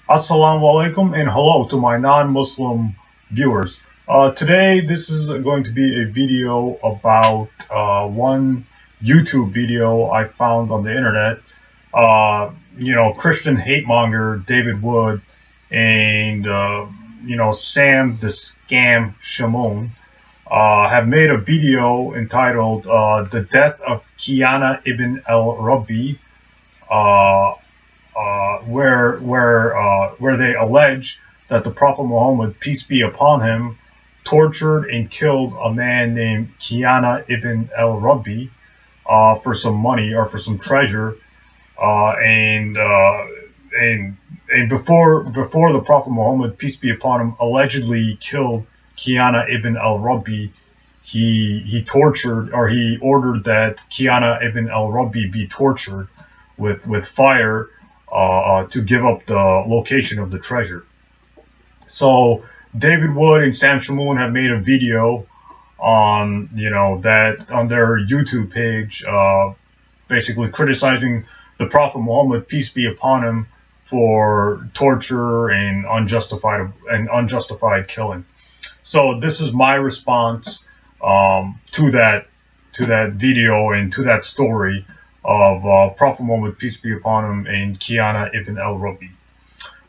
Assalamu alaikum and hello to my non-Muslim viewers. Today this is going to be a video about one YouTube video I found on the internet. Christian hate monger David Wood and Sam the Scam Shimon have made a video entitled "The Death of Kinana ibn al-Rabi." Where they allege that the Prophet Muhammad, peace be upon him, tortured and killed a man named Kinana ibn al-Rabi for some money or for some treasure, uh, and uh, and before the Prophet Muhammad, peace be upon him, allegedly killed Kinana ibn al-Rabi. He tortured, or he ordered that Kinana ibn al-Rabi be tortured with fire to give up the location of the treasure. So David Wood and Sam Shamoon have made a video on that on their YouTube page, basically criticizing the Prophet Muhammad, peace be upon him, for torture and unjustified killing. So this is my response to that video and to that story of Prophet Muhammad, peace be upon him, and Kinana ibn al-Rabi.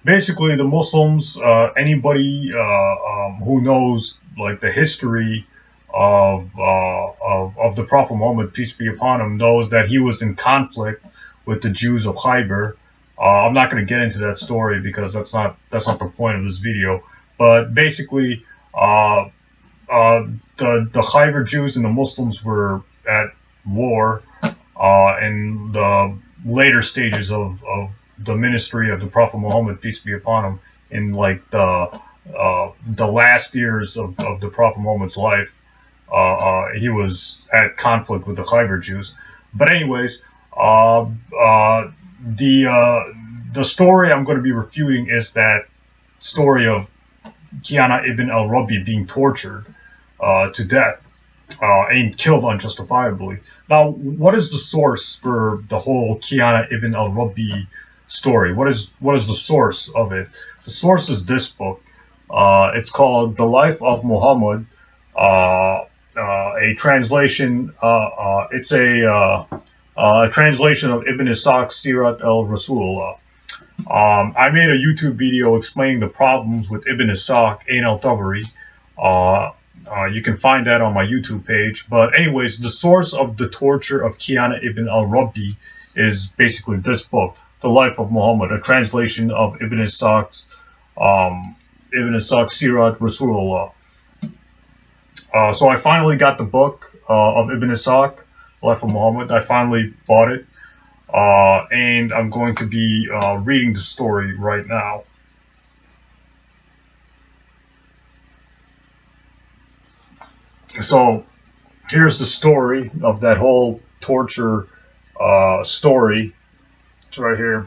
Basically, the Muslims, anybody who knows like the history of the Prophet Muhammad, peace be upon him, knows that he was in conflict with the Jews of Khaybar. I'm not going to get into that story because that's not the point of this video. But basically, the Khaybar Jews and the Muslims were at war in the later stages of the ministry of the Prophet Muhammad, peace be upon him, in like the last years of the Prophet Muhammad's life. He was at conflict with the Khaybar Jews. But anyways, the story I'm going to be refuting is that story of Kinana ibn al-Rabi being tortured to death and killed unjustifiably. Now, what is the source for the whole Kinana ibn al-Rabi story? What is the source of it? The source is this book. It's called The Life of Muhammad, a translation. It's a translation of Ibn Ishaq's Sirat al-Rasulullah. I made a YouTube video explaining the problems with Ibn Ishaq and al-Tabari. You can find that on my YouTube page. But anyways, the source of the torture of Kinana ibn al-Rabi is basically this book, The Life of Muhammad, a translation of Ibn Ishaq's Sirat Rasulullah. So I finally got the book of Ibn Ishaq, Life of Muhammad. I finally bought it. And I'm going to be reading the story right now. So here's the story of that whole torture story. It's right here.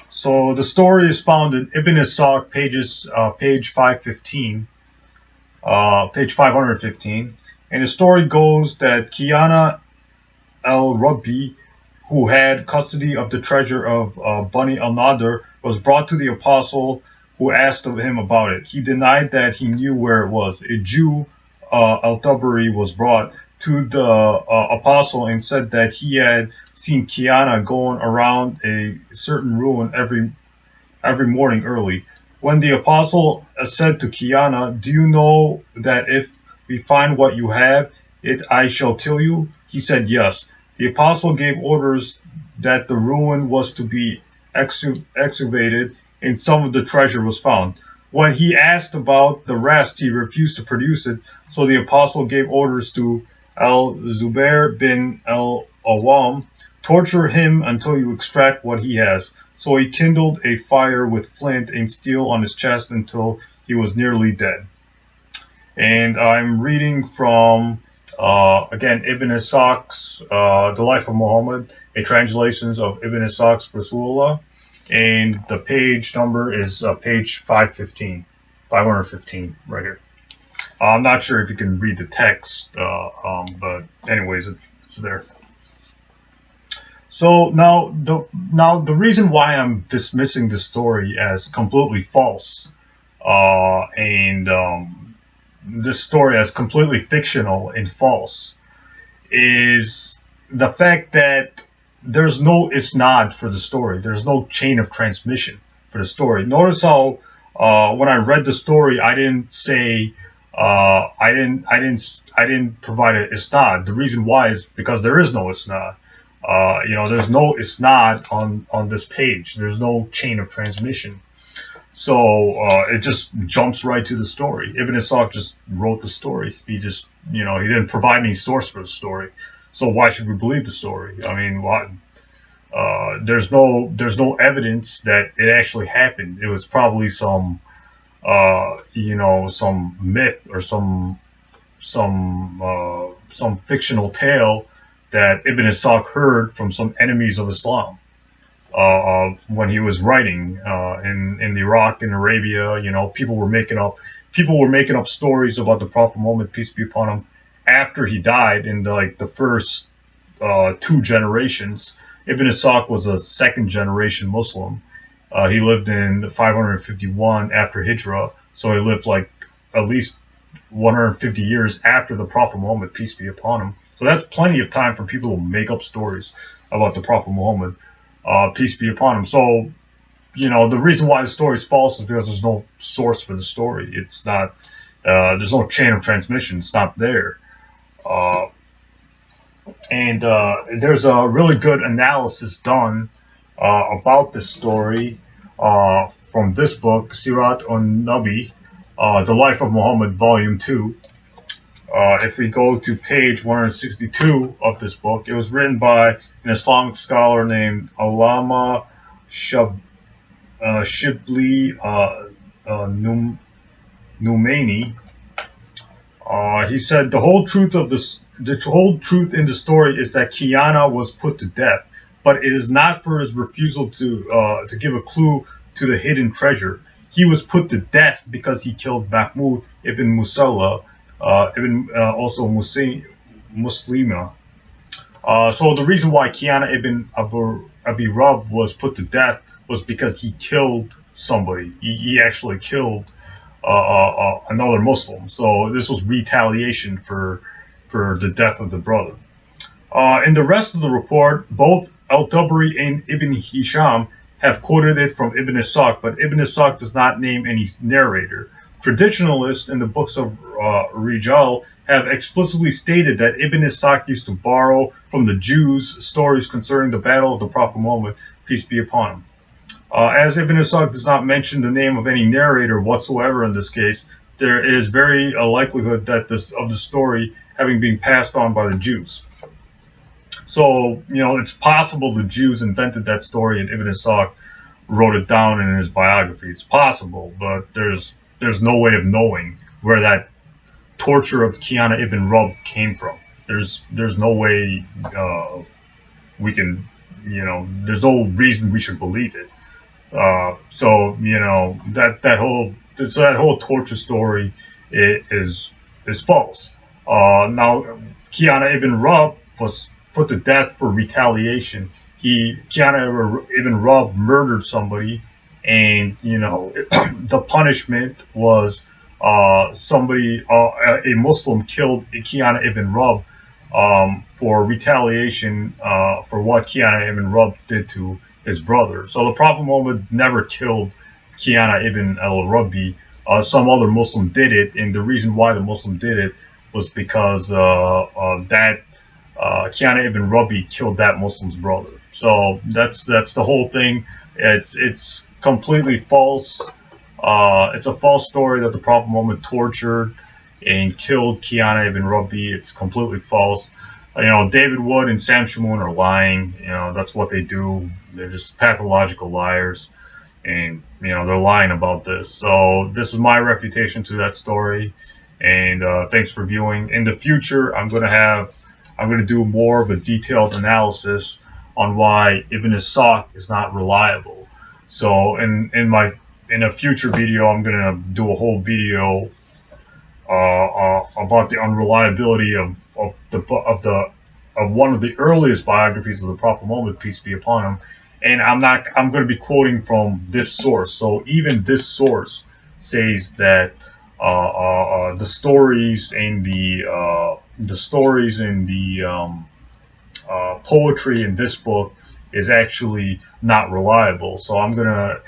So the story is found in Ibn Ishaq, page 515, page 515. And the story goes that Kinana al-Rabi, who had custody of the treasure of Bani al-Nadir, was brought to the apostle, who asked of him about it. He denied that he knew where it was. A Jew, al-Tabari, was brought to the apostle and said that he had seen Kinana going around a certain ruin every morning early. When the apostle said to Kinana, "Do you know that if we find what you have, I shall kill you?" He said, "Yes." The apostle gave orders that the ruin was to be excavated, and some of the treasure was found. When he asked about the rest, he refused to produce it, so the apostle gave orders to al-Zubair bin al-Awam, "Torture him until you extract what he has." So he kindled a fire with flint and steel on his chest until he was nearly dead. And I'm reading from, again, Ibn Ishaq's The Life of Muhammad, a translation of Ibn Ishaq's Rasulullah. And the page number is page 515 right here. I'm not sure if you can read the text, but anyways, it's there. So now the reason why I'm dismissing this story as completely false, and this story as completely fictional and false, is the fact that there's no isnad for the story. There's no chain of transmission for the story. Notice how when I read the story, I didn't say I didn't provide an isnad. The reason why is because there is no isnad. There's no isnad on this page. There's no chain of transmission. So it just jumps right to the story. Ibn Ishaq just wrote the story. He just, he didn't provide any source for the story. So why should we believe the story? I mean, what? There's no evidence that it actually happened. It was probably some some myth or some fictional tale that Ibn Ishaq heard from some enemies of Islam when he was writing in Iraq and Arabia. People were making up stories about the Prophet Muhammad, peace be upon him, after he died in the first two generations. Ibn Ishaq was a second generation Muslim. He lived in 551 after Hijrah, so he lived like at least 150 years after the Prophet Muhammad, peace be upon him. So that's plenty of time for people to make up stories about the Prophet Muhammad, peace be upon him. So, the reason why the story is false is because there's no source for the story. It's not, there's no chain of transmission. It's not there. And there's a really good analysis done about this story from this book, Sirat un-Nabi, The Life of Muhammad, Volume 2. If we go to page 162 of this book, it was written by an Islamic scholar named Allama Shibli Numaini. He said the whole truth in the story is that Kinana was put to death, but it is not for his refusal to give a clue to the hidden treasure. He was put to death because he killed Mahmud ibn Musalla, also Muslima. So the reason why Kinana ibn Abi Rab was put to death was because he killed somebody. He actually killed another Muslim. So this was retaliation for the death of the brother. In the rest of the report, both al-Tabari and Ibn Hisham have quoted it from Ibn Ishaq, but Ibn Ishaq does not name any narrator. Traditionalists in the books of Rijal have explicitly stated that Ibn Ishaq used to borrow from the Jews stories concerning the battle of the Prophet Muhammad, peace be upon him. As Ibn Ishaq does not mention the name of any narrator whatsoever in this case, there is very a likelihood that of the story having been passed on by the Jews. So, it's possible the Jews invented that story and Ibn Ishaq wrote it down in his biography. It's possible, but there's no way of knowing where that torture of Kinana ibn Rab came from. There's no way we can, there's no reason we should believe it. So that whole torture story is false. Now Kinana ibn Rab was put to death for retaliation. Kinana ibn Rab murdered somebody, and the punishment was a Muslim killed Kinana ibn Rab for retaliation for what Kinana ibn Rab did to his brother. So the Prophet Muhammad never killed Kinana ibn al-Rabi. Some other Muslim did it, and the reason why the Muslim did it was because Kinana ibn Rabi killed that Muslim's brother. So that's the whole thing. It's completely false. It's a false story that the Prophet Muhammad tortured and killed Kinana ibn Rabi. It's completely false. David Wood and Sam Shamoun are lying. That's what they do. They're just pathological liars, and they're lying about this. So this is my refutation to that story, and thanks for viewing. In the future, I'm going to do more of a detailed analysis on why Ibn Ishaq is not reliable. So in a future video, I'm going to do a whole video about the unreliability of one of the earliest biographies of the Prophet Muhammad, peace be upon him. And I'm going to be quoting from this source. So even this source says that the stories and the poetry in this book is actually not reliable. So I'm gonna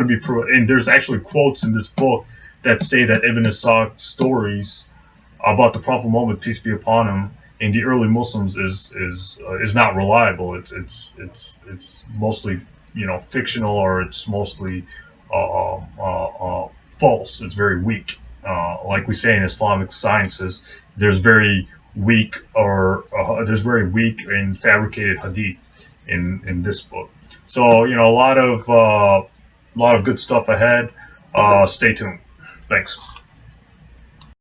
be and there's actually quotes in this book that say that Ibn Ishaq's stories about the Prophet Muhammad, peace be upon him, in the early Muslims is not reliable. It's mostly, you know, fictional, or it's mostly false. It's very weak. Like we say in Islamic sciences, there's very weak and fabricated hadith in this book. So, you know, a lot of good stuff ahead. Stay tuned. Thanks.